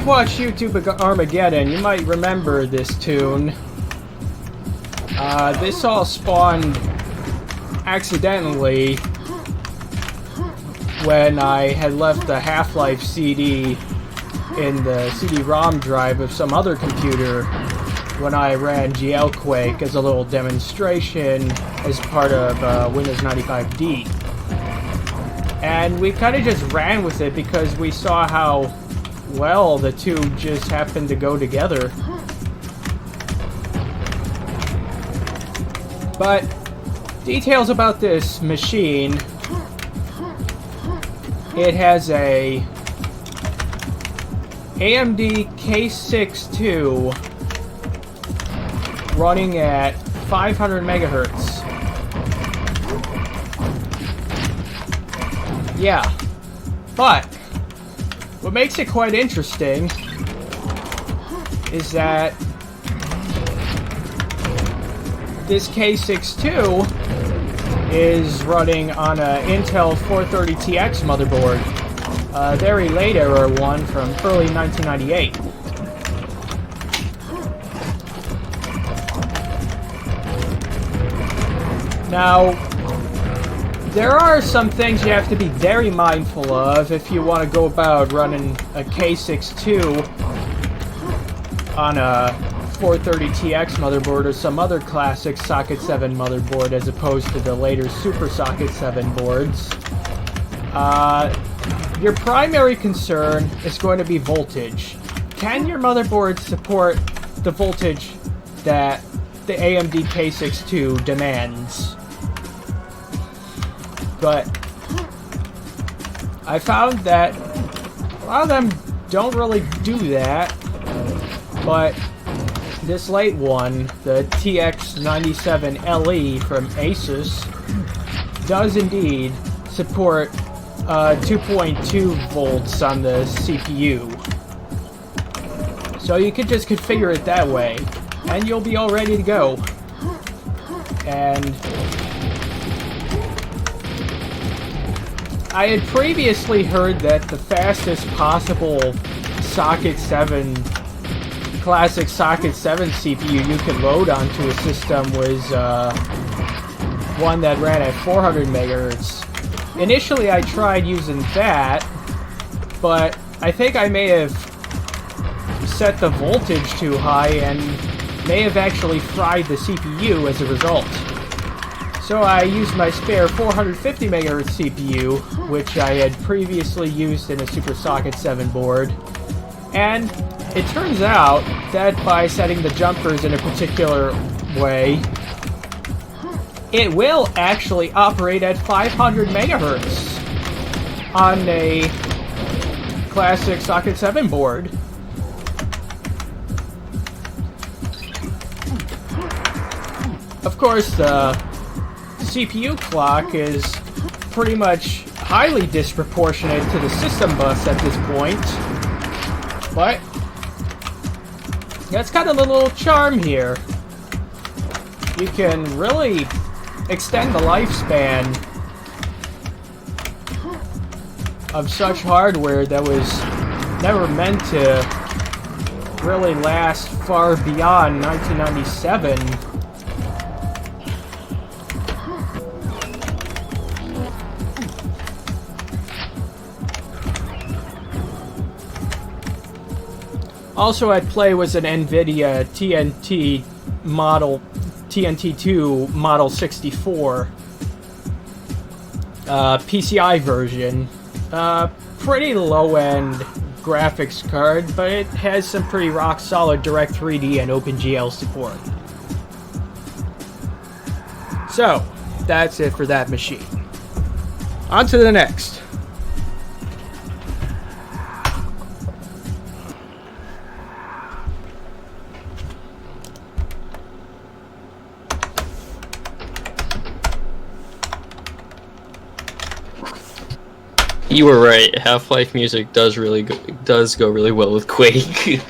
you've watched YouTube Armageddon, you might remember this tune. This all spawned accidentally when I had left the Half-Life CD in the CD-ROM drive of some other computer when I ran GLQuake as a little demonstration as part of Windows 95D. And we kind of just ran with it because we saw how well the two just happened to go together. But details about this machine: it has a AMD K6-2 running at 500 megahertz. Yeah, but what makes it quite interesting is that this K6-2 is running on an Intel 430TX motherboard, a very late era one from early 1998. Now, there are some things you have to be very mindful of if you want to go about running a K6-2 on a 430TX motherboard or some other classic Socket 7 motherboard as opposed to the later Super Socket 7 boards. Your primary concern is going to be voltage. Can your motherboard support the voltage that the AMD K6-2 demands? But I found that a lot of them don't really do that, but this late one, the TX97LE from Asus, does indeed support 2.2 volts on the CPU. So you could just configure it that way, and you'll be all ready to go. And I had previously heard that the fastest possible Socket 7, classic Socket 7 CPU you could load onto a system was one that ran at 400 megahertz. Initially I tried using that, but I think I may have set the voltage too high and may have actually fried the CPU as a result. So I used my spare 450 megahertz CPU, which I had previously used in a Super Socket 7 board, and it turns out that by setting the jumpers in a particular way, it will actually operate at 500 megahertz on a classic Socket 7 board. Of course, the CPU clock is pretty much highly disproportionate to the system bus at this point, but that's kind of the little charm here. You can really extend the lifespan of such hardware that was never meant to really last far beyond 1997. Also at play was an Nvidia TNT2 Model 64 PCI version. Pretty low-end graphics card, but it has some pretty rock-solid Direct3D and OpenGL support. So, that's it for that machine. On to the next. You were right. Half-Life music does go really well with Quake.